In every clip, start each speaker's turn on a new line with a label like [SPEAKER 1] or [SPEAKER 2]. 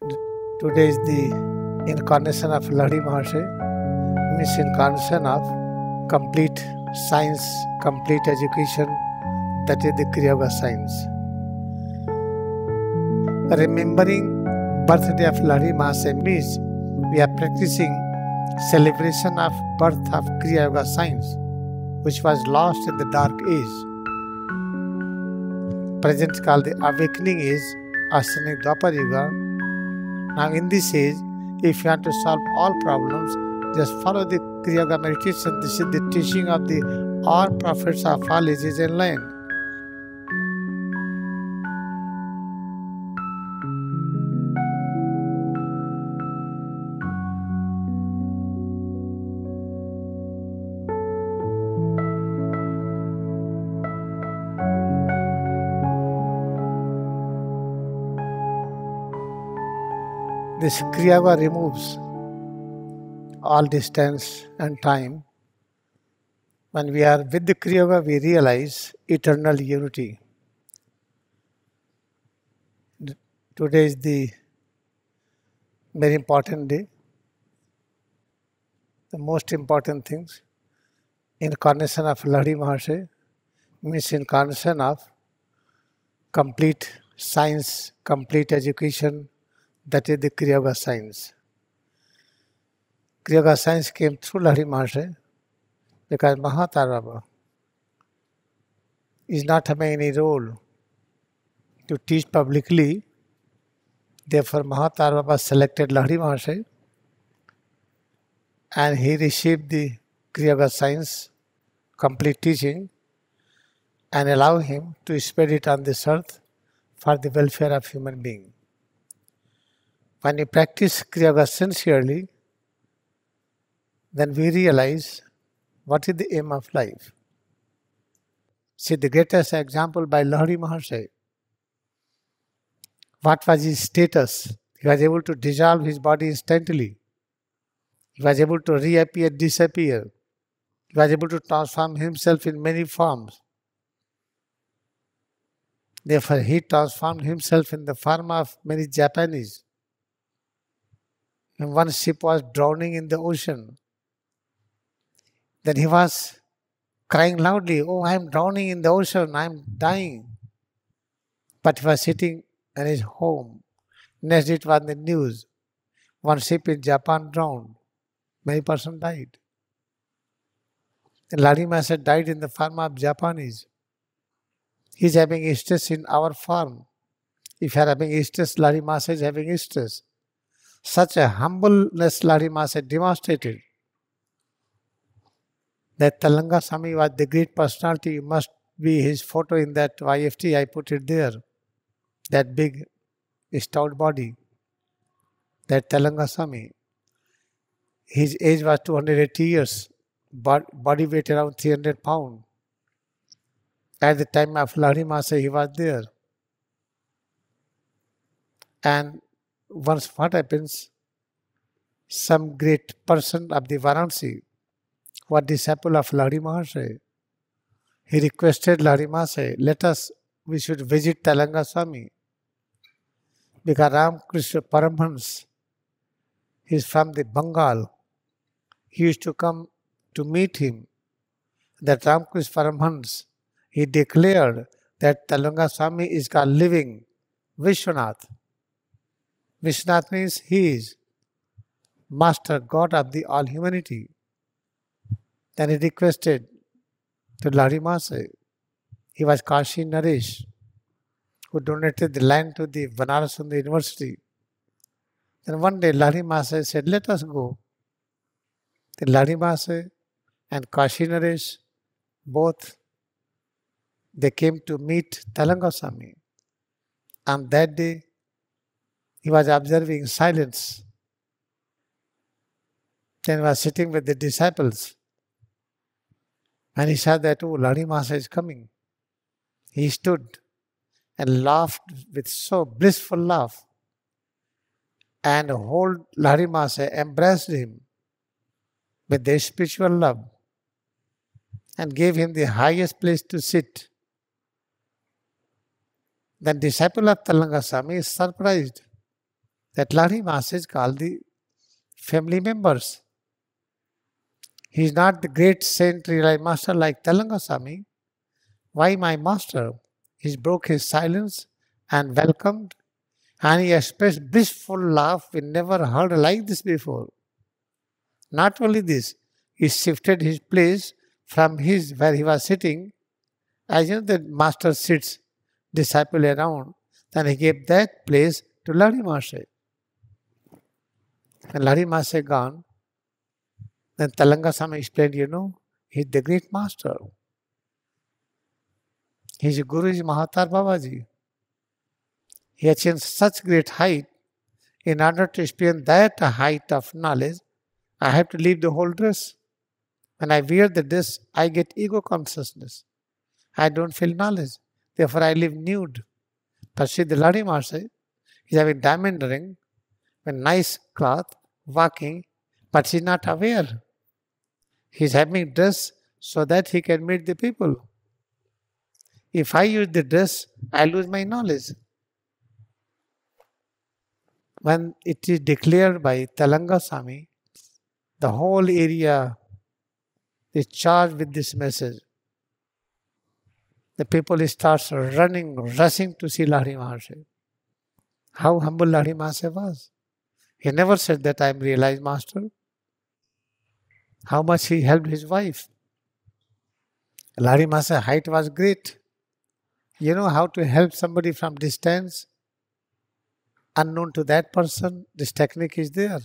[SPEAKER 1] Today is the incarnation of Lahiri Mahasaya, means incarnation of complete science, complete education, that is the Kriyayoga Science. Remembering birthday of Lahiri Mahasaya means we are practicing celebration of birth of Kriyayoga Science, which was lost in the dark age. Present called the awakening is Ascending Dwapar Yuga. Now in this age, if you want to solve all problems, just follow the Kriyayoga meditation. This is the teaching of the all prophets of all ages and land. This Kriyayoga removes all distance and time. When we are with the Kriyayoga, we realize eternal unity. Today is the very important day. The most important things, incarnation of Lahiri Mahasaya means incarnation of complete science, complete education, that is the Kriyayoga Science. Kriyayoga Science came through Lahiri Mahasaya because Mahavatar Babaji is not having any role to teach publicly. Therefore, Mahavatar Babaji selected Lahiri Mahasaya and he received the Kriyayoga Science complete teaching and allow him to spread it on this earth for the welfare of human being. When you practice Kriyayoga sincerely, then we realize what is the aim of life. See, the greatest example by Lahiri Mahasaya. What was his status? He was able to dissolve his body instantly. He was able to reappear, disappear. He was able to transform himself in many forms. Therefore, he transformed himself in the form of many Japanese. And one ship was drowning in the ocean. Then he was crying loudly, "Oh, I am drowning in the ocean, I am dying." But he was sitting in his home. Next it was in the news. One ship in Japan drowned. Many persons died. And Lahiri Mahasaya died in the form of Japanese. He is having stress in our form. If you are having stress, Lahiri Mahasaya is having stress. Such a humbleness Lahiri Mahasaya demonstrated. That Janmashtami was the great personality. You must be his photo in that YFT. I put it there. That big, stout body. That Janmashtami. His age was 280 years. Body weight around 300 pounds. At the time of Lahiri Mahasaya, he was there. And once what happens, some great person of the Varanasi, was disciple of Lahiri Mahasaya. He requested Lahiri Mahasaya, we should visit Janmashtami. Because Krishna Paramhans, he is from the Bengal. He used to come to meet him. That Krishna Paramhans, he declared that Janmashtami is called living Vishwanath. Vishwanath means he is Master God of the all humanity. Then he requested to Lahiri Mahasaya. He was Kashi Naresh, who donated the land to the Banaras University. Then one day Lahiri Mahasaya said, "Let us go." Then Lahiri Mahasaya and Kashi Naresh, both, they came to meet Janmashtami. On that day, he was observing silence. Then he was sitting with the disciples. And he saw that, "Oh, Lahiri Mahasaya is coming." He stood and laughed with so blissful laugh. And whole Lahiri Mahasaya embraced him with their spiritual love and gave him the highest place to sit. The disciple of Janmashtami is surprised. that Lahiri Mahasaya is called the family members. He is not the great saint realized master like Telangaswami. Why my master? He broke his silence and welcomed, and he expressed blissful laugh we never heard like this before. Not only this, he shifted his place from his where he was sitting. As you know, the master sits disciple around, then he gave that place to Lahiri Mahasaya. When Lahiri Mahasaya gone, then Telangaswami explained, he's the great master. He's Guruji Mahavatar Babaji. He achieved such great height. In order to experience that height of knowledge, I have to leave the whole dress. When I wear the dress, I get ego consciousness. I don't feel knowledge. Therefore, I live nude. But see, the Lahiri Mahasaya is having diamond ring, with nice cloth, walking, but he's not aware. He's having dress so that he can meet the people. If I use the dress, I lose my knowledge. When it is declared by Telangaswami, the whole area is charged with this message. The people start running, rushing to see Lahiri Mahasaya. How humble Lahiri Mahasaya was. He never said that I am realized master. How much he helped his wife. Lahiri Mahasaya's height was great. You know how to help somebody from distance, unknown to that person, this technique is there.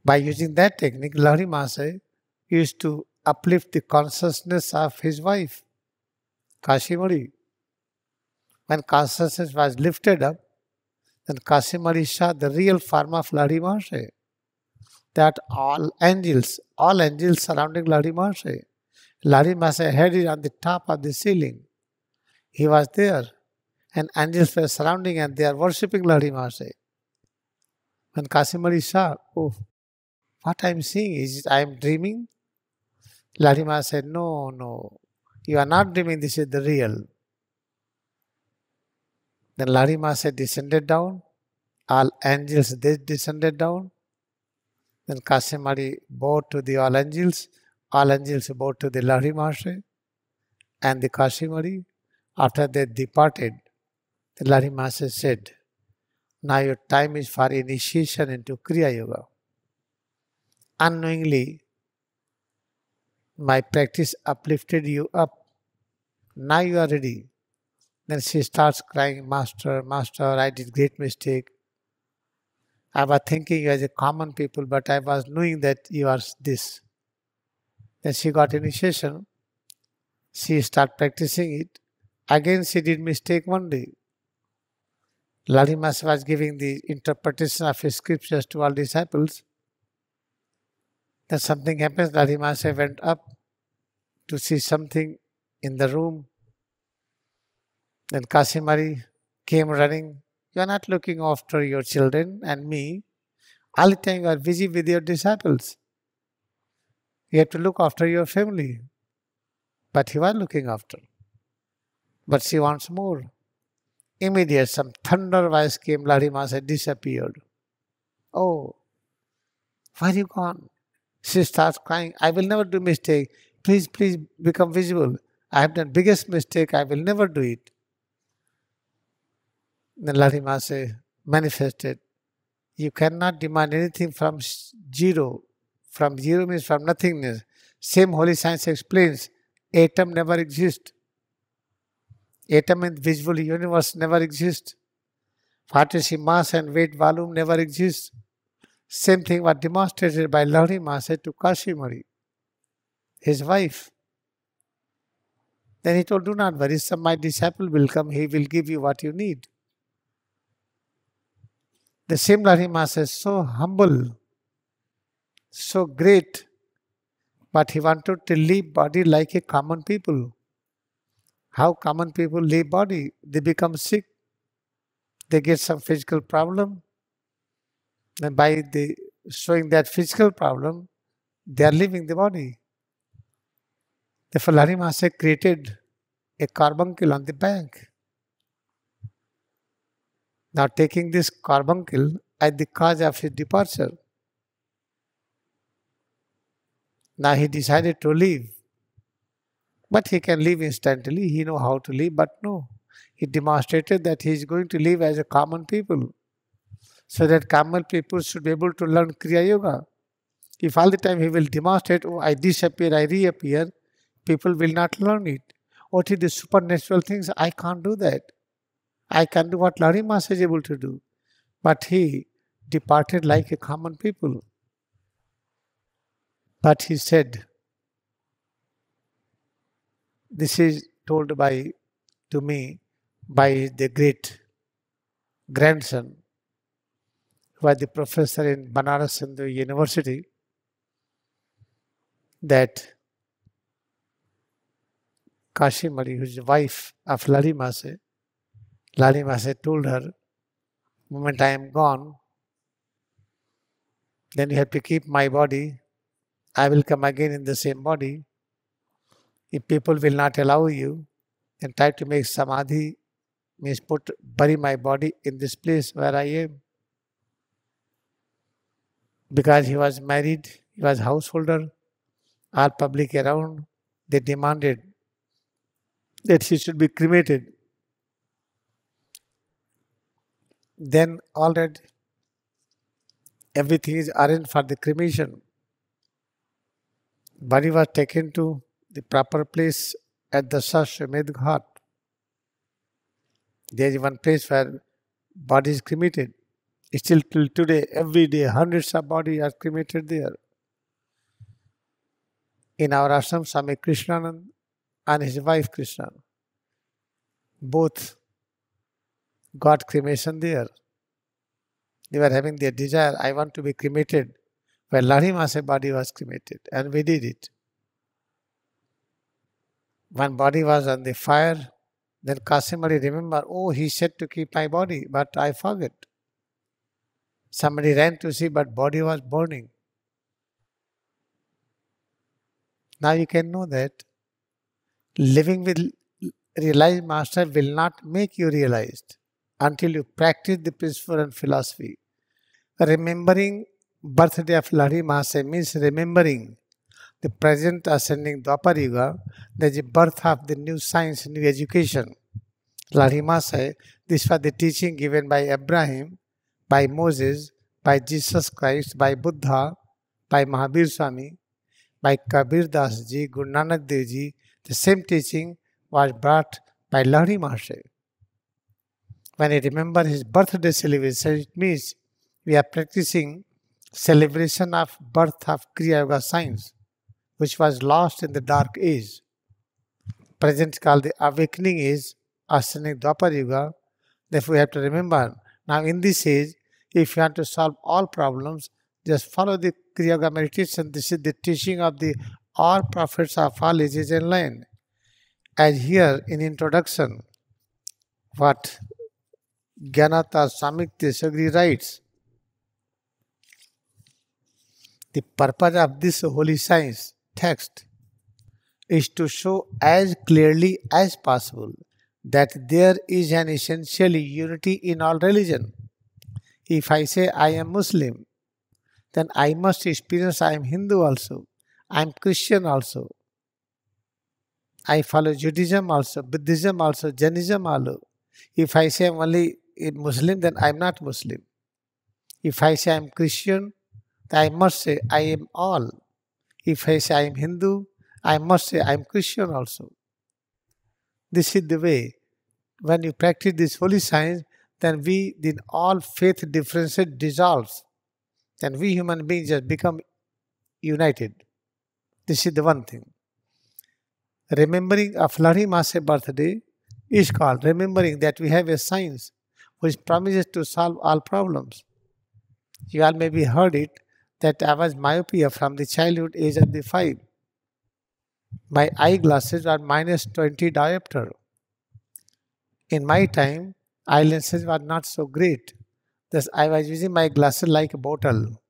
[SPEAKER 1] By using that technique, Lahiri Mahasaya used to uplift the consciousness of his wife, Kashimari. When consciousness was lifted up, then Kashimari saw the real form of Lahiri Mahasaya. That all angels surrounding Lahiri Mahasaya. Lahiri Mahasaya had it on the top of the ceiling. He was there, and angels were surrounding and they are worshipping Lahiri Mahasaya. When Kashimari saw, oh, what I am seeing is I am dreaming. Lahiri Mahasaya said, no, you are not dreaming, this is the real. Then Lahiri Mahasaya descended down, all angels they descended down. Then Kashimari bowed to the all angels bowed to the Lahiri Mahasaya and the Kashimari. After they departed, the Lahiri Mahasaya said, now your time is for initiation into Kriyayoga. Unknowingly, my practice uplifted you up. Now you are ready. Then she starts crying, Master, I did great mistake. I was thinking you as a common people, but I was knowing that you are this. Then she got initiation. She started practicing it. Again she did mistake one day. Lahiri Mahasaya was giving the interpretation of his scriptures to all disciples. Then something happens. Lahiri Mahasaya went up to see something in the room. Then Kashimari came running. You are not looking after your children and me. All the time you are busy with your disciples. You have to look after your family. But he was looking after. But she wants more. Immediately some thunder voice came. Lahiri Mahasaya disappeared. Oh, where are you gone? She starts crying. I will never do mistake. Please become visible. I have done biggest mistake. I will never do it. Then Lahiri Mahasaya manifested. You cannot demand anything from zero. From zero means from nothingness. Same holy science explains. Atom never exists. Atom in visible universe never exists. What is mass and weight volume never exists. Same thing was demonstrated by Lahiri Mahasaya to Kashimari, his wife. Then he told, do not worry, some my disciple will come, he will give you what you need. The same Lahiri Mahasaya is so humble, so great, but he wanted to leave body like a common people. How common people leave body? They become sick. They get some physical problem. And by showing that physical problem, they are leaving the body. Therefore, Lahiri Mahasaya created a carbuncle on the bank. Now taking this carbuncle as the cause of his departure. Now he decided to leave. But he can leave instantly. He knows how to leave, but no. He demonstrated that he is going to live as a common people. So that common people should be able to learn Kriya Yoga. If all the time he will demonstrate, oh, I disappear, I reappear, people will not learn it. What is the supernatural things? I can't do that. I can do what Lahiri Mahasaya is able to do. But he departed like a common people. But he said, this is told to me by the great grandson, who was the professor in Banaras Hindu University, that Kashimari, who is the wife of Lahiri Mahasaya told her, moment I am gone, then you have to keep my body. I will come again in the same body. If people will not allow you, then try to make samadhi, means bury my body in this place where I am. Because he was married, he was householder, all public around, they demanded that he should be cremated. Then already everything is arranged for the cremation. Body was taken to the proper place at the Shashwamedh Ghat. There is one place where body is cremated. Still till today, every day, hundreds of bodies are cremated there. In our ashram, Swami Krishnanand and his wife Krishna, both got cremation there. They were having their desire, I want to be cremated, where Lahiri Mahasaya's body was cremated, and we did it. One body was on the fire, then Kasimari remembered, oh, he said to keep my body, but I forget. Somebody ran to see, but body was burning. Now you can know that living with realized master will not make you realized until you practice the principle and philosophy. Remembering birthday of Lahiri Mahasaya means remembering the present ascending Dwapar Yuga, the birth of the new science, new education. Lahiri Mahasaya, this was the teaching given by Abraham, by Moses, by Jesus Christ, by Buddha, by Mahavir Swami, by Kabir Das Ji, Guru Nanak Dev Ji. The same teaching was brought by Lahiri Mahasaya. When I remember his birthday celebration, it means we are practicing celebration of birth of Kriyayoga Science, which was lost in the dark age. Present called the awakening age, Ascending Dwapar Yuga. Therefore, we have to remember, now in this age, if you want to solve all problems, just follow the Kriyayoga meditation. This is the teaching of the all prophets of all ages and land. As here in introduction, what Gyanata Samik Desagri writes, the purpose of this holy science text is to show as clearly as possible that there is an essential unity in all religion. If I say I am Muslim, then I must experience I am Hindu also, I am Christian also, I follow Judaism also, Buddhism also, Jainism also. If I say I am only a Muslim, then I am not Muslim. If I say I am Christian, then I must say I am all. If I say I am Hindu, I must say I am Christian also. This is the way. When you practice this holy science, then all faith differences dissolves. Then we human beings just become united. This is the one thing. Remembering of Lahiri Mahasaya's birthday is called remembering that we have a science which promises to solve all problems. You all maybe heard it that I was myopia from the childhood age of the 5. My eyeglasses are -20 diopter. In my time, eye lenses were not so great. Thus, I was using my glasses like a bottle.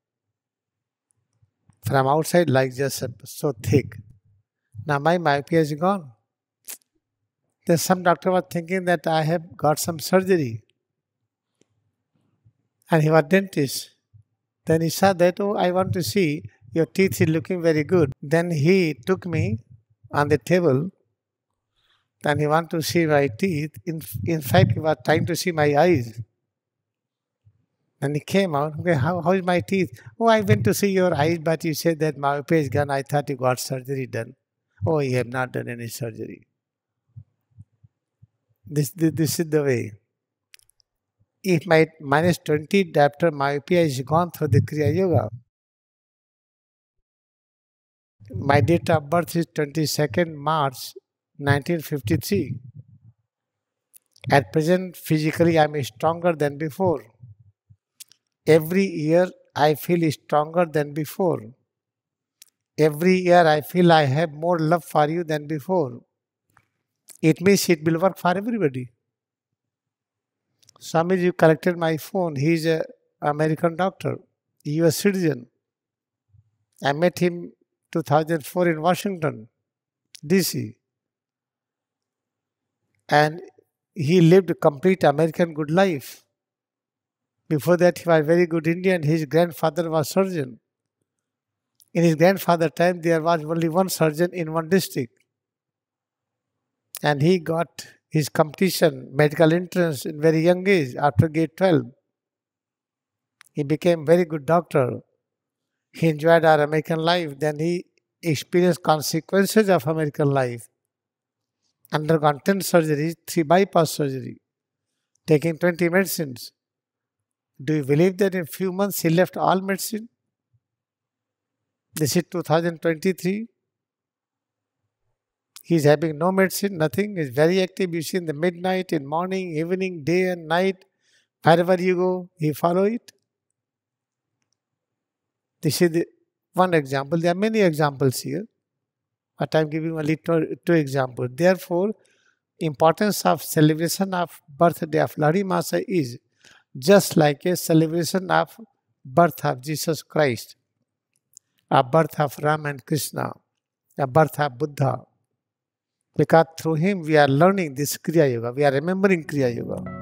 [SPEAKER 1] From outside, like just so thick. Now my myopia is gone. Then some doctor was thinking that I have got some surgery. And he was dentist. Then he said that, oh, I want to see your teeth is looking very good. Then he took me on the table and he wanted to see my teeth. In fact, he was trying to see my eyes. And he came out, okay, how is my teeth? Oh, I went to see your eyes, but you said that myopia is gone. I thought you got surgery done. Oh, you have not done any surgery. This is the way. If my minus 20 diopter myopia is gone through the Kriyayoga, my date of birth is 22nd March 1953. At present, physically, I am stronger than before. Every year, I feel stronger than before. Every year, I feel I have more love for you than before. It means it will work for everybody. Swamiji collected my phone. He is an American doctor, US citizen. I met him 2004 in Washington, DC. And he lived a complete American good life. Before that, he was very good Indian. His grandfather was surgeon. In his grandfather's time, there was only one surgeon in one district. And he got his competition, medical entrance in very young age, after grade 12. He became very good doctor. He enjoyed our American life. Then he experienced consequences of American life. Undergone 10 surgeries, 3 bypass surgery, taking 20 medicines. Do you believe that in a few months he left all medicine? This is 2023. He is having no medicine, nothing. He is very active. You see in the midnight, in morning, evening, day and night. Wherever you go, he follow it. This is one example. There are many examples here, but I am giving only two examples. Therefore, importance of celebration of birthday of Lahiri Mahasaya is just like a celebration of birth of Jesus Christ, a birth of Ram and Krishna, a birth of Buddha. Because through him we are learning this Kriya Yoga, we are remembering Kriya Yoga.